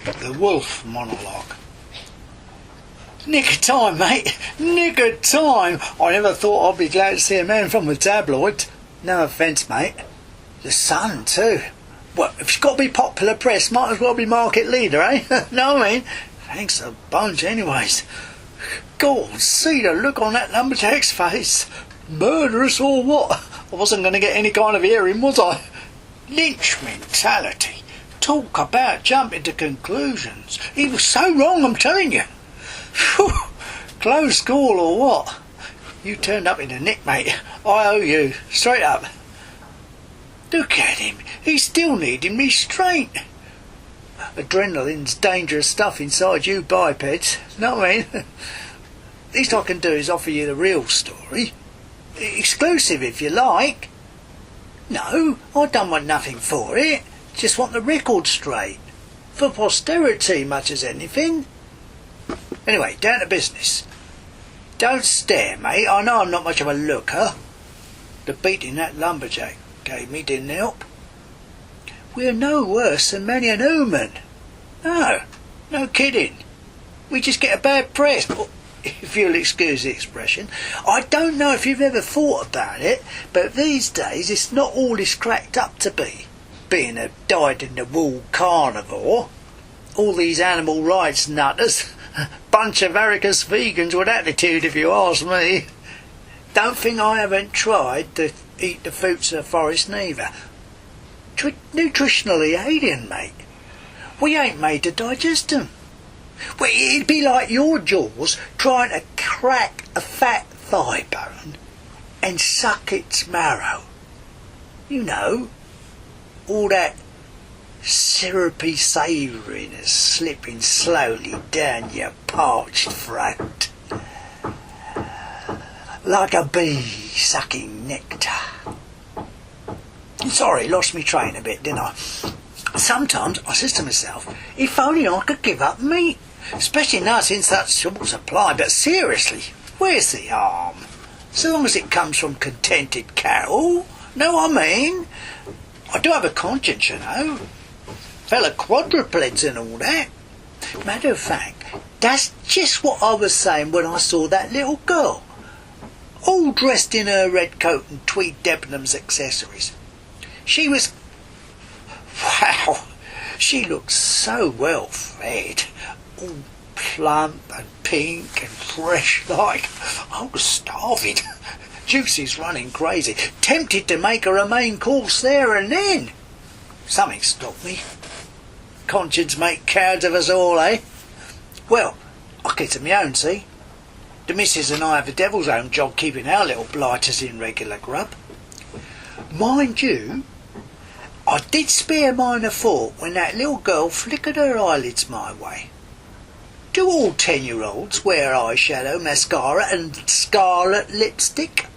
The Wolf monologue. Nick of time, mate. Nick of time. I never thought I'd be glad to see a man from the tabloids. No offence, mate. The Sun, too. Well, if it's got to be popular press, might as well be market leader, eh? Know what I mean? Thanks a bunch, anyways. God, see the look on that lumberjack's face. Murderous or what? I wasn't going to get any kind of hearing, was I? Lynch mentality. Talk about jumping to conclusions. He was so wrong, I'm telling you. Whew. Close call or what? You turned up in a nick, mate. I owe you. Straight up. Look at him. He's still needing restraint. Adrenaline's dangerous stuff inside you bipeds. Know what I mean? Least I can do is offer you the real story. Exclusive if you like. No, I don't want nothing for it. Just want the record straight. For posterity, much as anything. Anyway, down to business. Don't stare, mate. I know I'm not much of a looker. The beating that lumberjack gave me didn't help. We're no worse than many an human. No kidding. We just get a bad press, if you'll excuse the expression. I don't know if you've ever thought about it, but these days it's not all it's cracked up to be. Being a dyed-in-the-wool carnivore. All these animal rights nutters. Bunch of varicose vegans with attitude, if you ask me. Don't think I haven't tried to eat the fruits of the forest neither. Nutritionally alien, mate. We ain't made to digest them. Well, it'd be like your jaws trying to crack a fat thigh bone and suck its marrow. You know, all that syrupy savouriness slipping slowly down your parched throat. Like a bee sucking nectar. Sorry, lost me train a bit, didn't I? Sometimes I says to myself, if only I could give up meat, especially now it's in such short supply. But seriously, where's the harm? So long as it comes from contented cattle, know what I mean? I do have a conscience, you know. Fellow quadrupeds and all that. Matter of fact, that's just what I was saying when I saw that little girl, all dressed in her red coat and tweed Debenhams accessories. She was... Wow, she looked so well fed, all plump and pink and fresh like. I was starving. Juicy's running crazy. Tempted to make her a main course there and then. Something stopped me. Conscience make cowards of us all, eh? Well, I get to my own, see? The missus and I have the devil's own job keeping our little blighters in regular grub. Mind you, I did spare mine a thought when that little girl flickered her eyelids my way. Do all 10-year-olds wear eyeshadow, mascara and scarlet lipstick?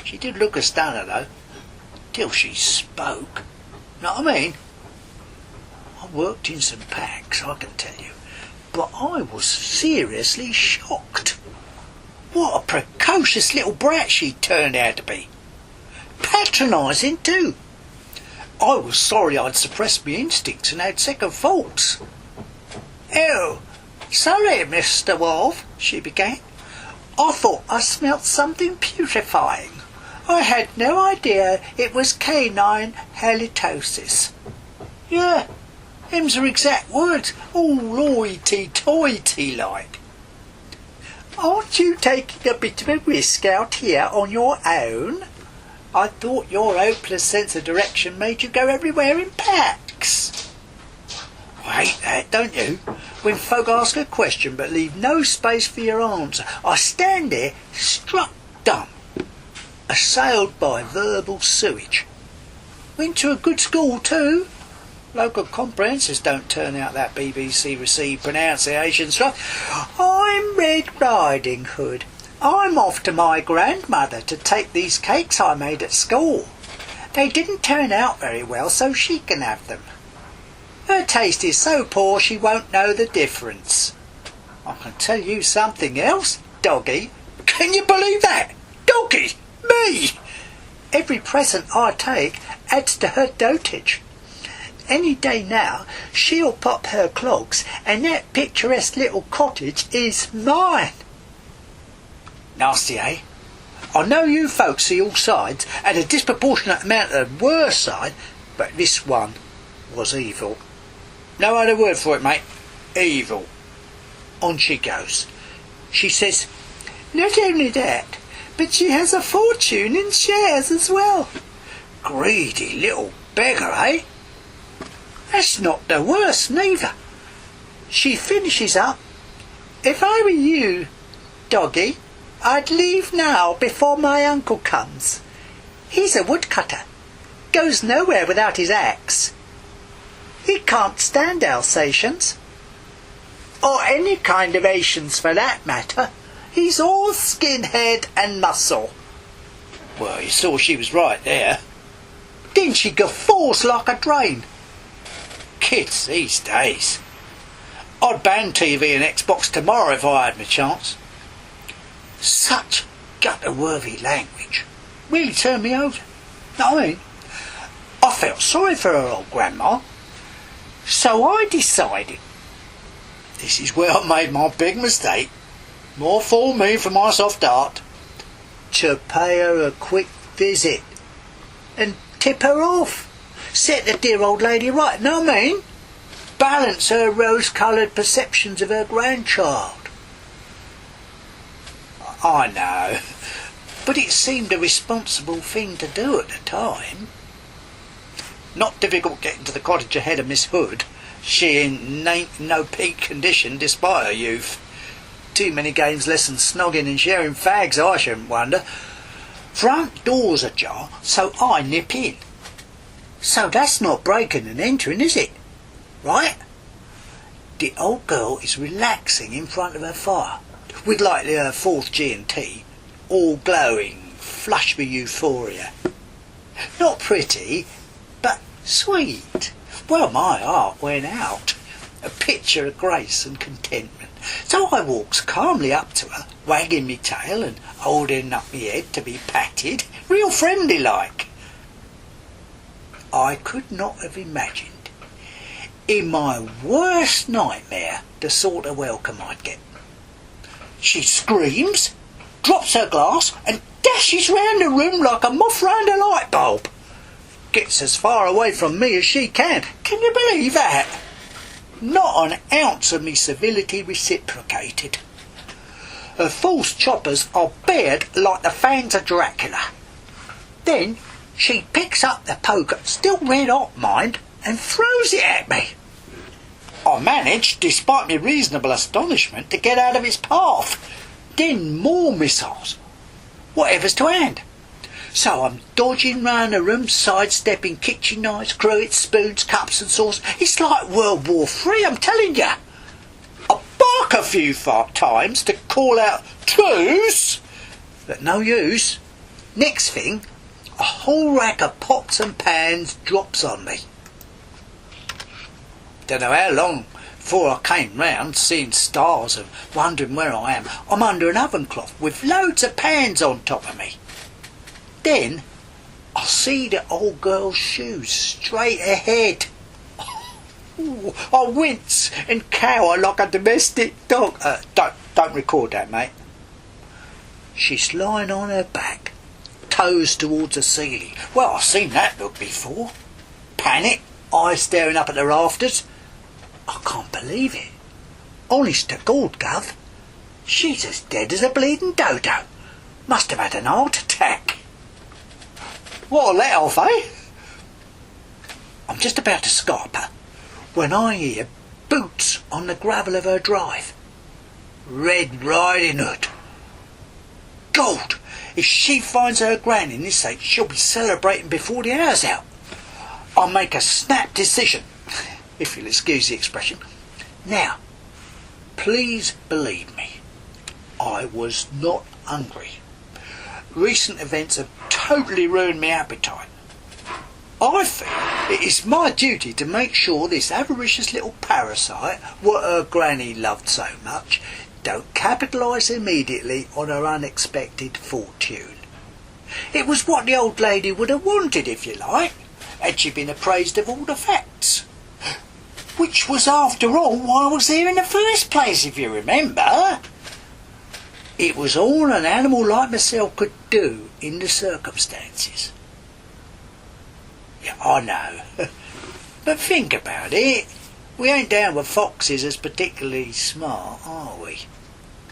She did look a stunner, though, till she spoke. Know what I mean? I worked in some packs, I can tell you, but I was seriously shocked. What a precocious little brat she turned out to be. Patronising, too. I was sorry I'd suppressed my instincts and had second thoughts. "Oh, sorry, Mr. Wolf," she began. "I thought I smelt something putrefying. I had no idea it was canine halitosis." "Yeah, them's her exact words, all hoity-toity like." "Aren't you taking a bit of a risk out here on your own? I thought your hopeless sense of direction made you go everywhere in packs." I hate that, don't you? When folk ask a question but leave no space for your answer. I stand there struck dumb, assailed by verbal sewage. Went to a good school too. Local comprehensives don't turn out that BBC received pronunciation stuff. I'm Red Riding Hood. I'm off to my grandmother to take these cakes I made at school. They didn't turn out very well, so she can have them. Her taste is so poor she won't know the difference. I can tell you something else, doggy. Can you believe that? Doggy! Me! Every present I take adds to her dotage. Any day now, she'll pop her clogs, and that picturesque little cottage is mine. Nasty, eh? I know you folks see all sides, and a disproportionate amount of the worst side, but this one was evil. No other word for it, mate. Evil. On she goes. She says, not only that, but she has a fortune in shares as well. Greedy little beggar, eh? That's not the worst, neither. She finishes up, if I were you, doggy, I'd leave now before my uncle comes. He's a woodcutter. Goes nowhere without his axe. He can't stand Alsatians. Or any kind of Asians for that matter. He's all skin, head and muscle. Well, you saw she was right there. Then she guffaws like a drain. Kids these days. I'd ban TV and Xbox tomorrow if I had my chance. Such gutter-worthy language. Really turned me over. Know what I mean? I felt sorry for her old grandma. So I decided, this is where I made my big mistake, more fool me for my soft heart, to pay her a quick visit and tip her off. Set the dear old lady right, know what I mean? Balance her rose-coloured perceptions of her grandchild. I know, but it seemed a responsible thing to do at the time. Not difficult getting to the cottage ahead of Miss Hood. She ain't no peak condition despite her youth. Too many games less than snogging and sharing fags, I shouldn't wonder. Front door's ajar, so I nip in. So that's not breaking and entering, is it? Right? The old girl is relaxing in front of her fire, with likely her fourth G&T, all glowing, flush with euphoria. Not pretty, but sweet. Well, my heart went out. A picture of grace and contentment. So I walks calmly up to her, wagging me tail and holding up me head to be patted, real friendly like. I could not have imagined, in my worst nightmare, the sort of welcome I'd get. She screams, drops her glass, and dashes round the room like a moth round a light bulb. Gets as far away from me as she can. Can you believe that? Not an ounce of me civility reciprocated. Her false choppers are bared like the fangs of Dracula. Then she picks up the poker, still red hot, mind, and throws it at me. I managed, despite my reasonable astonishment, to get out of its path. Then more missiles. Whatever's to hand. So I'm dodging round the room, sidestepping kitchen knives, cruets, spoons, cups and saucers. It's like World War III, I'm telling you. I bark a few times to call out, truce, but no use. Next thing, a whole rack of pots and pans drops on me. Don't know how long before I came round, seeing stars and wondering where I am. I'm under an oven cloth with loads of pans on top of me. Then I see the old girl's shoes straight ahead. Ooh, I wince and cower like a domestic dog. Don't record that, mate. She's lying on her back, toes towards the ceiling. Well, I've seen that look before. Panic, eyes staring up at the rafters. I can't believe it. Honest to God, Gov. She's as dead as a bleeding dodo. Must have had an heart attack. What a let off, eh? I'm just about to scarp her when I hear boots on the gravel of her drive. Red Riding Hood. God, if she finds her gran in this state, she'll be celebrating before the hour's out. I'll make a snap decision, if you'll excuse the expression. Now, please believe me, I was not hungry. Recent events have totally ruined my appetite. I feel it is my duty to make sure this avaricious little parasite, what her granny loved so much, don't capitalise immediately on her unexpected fortune. It was what the old lady would have wanted, if you like, had she been appraised of all the facts. Which was, after all, why I was there in the first place, if you remember. It was all an animal like myself could do in the circumstances. Yeah, I know. But think about it. We ain't down with foxes as particularly smart, are we?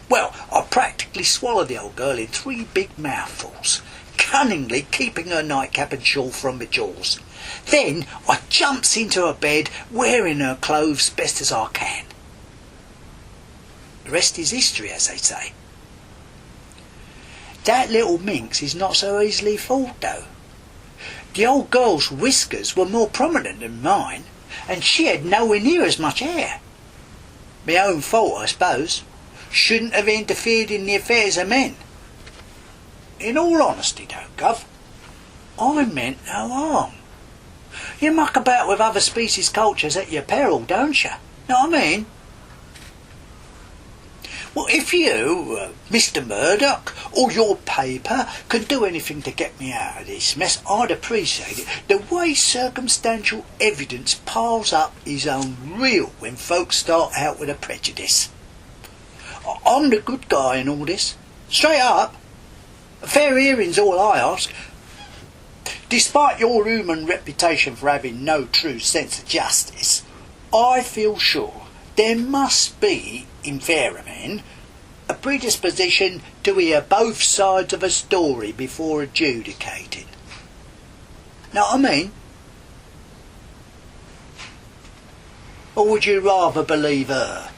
Well, I practically swallowed the old girl in 3 big mouthfuls, cunningly keeping her nightcap and shawl from my jaws. Then I jumps into her bed, wearing her clothes best as I can. The rest is history, as they say. That little minx is not so easily fooled, though. The old girl's whiskers were more prominent than mine, and she had nowhere near as much hair. My own fault, I suppose. Shouldn't have interfered in the affairs of men. In all honesty, though, Gov, I meant no harm. You muck about with other species' cultures at your peril, don't you? Know what I mean? Well, if you, Mr. Murdoch, or your paper can do anything to get me out of this mess, I'd appreciate it. The way circumstantial evidence piles up is unreal when folks start out with a prejudice. I'm the good guy in all this. Straight up. A fair hearing's all I ask. Despite your human reputation for having no true sense of justice, I feel sure there must be, in fairer men, a predisposition to hear both sides of a story before adjudicating. Know what I mean? Or would you rather believe her?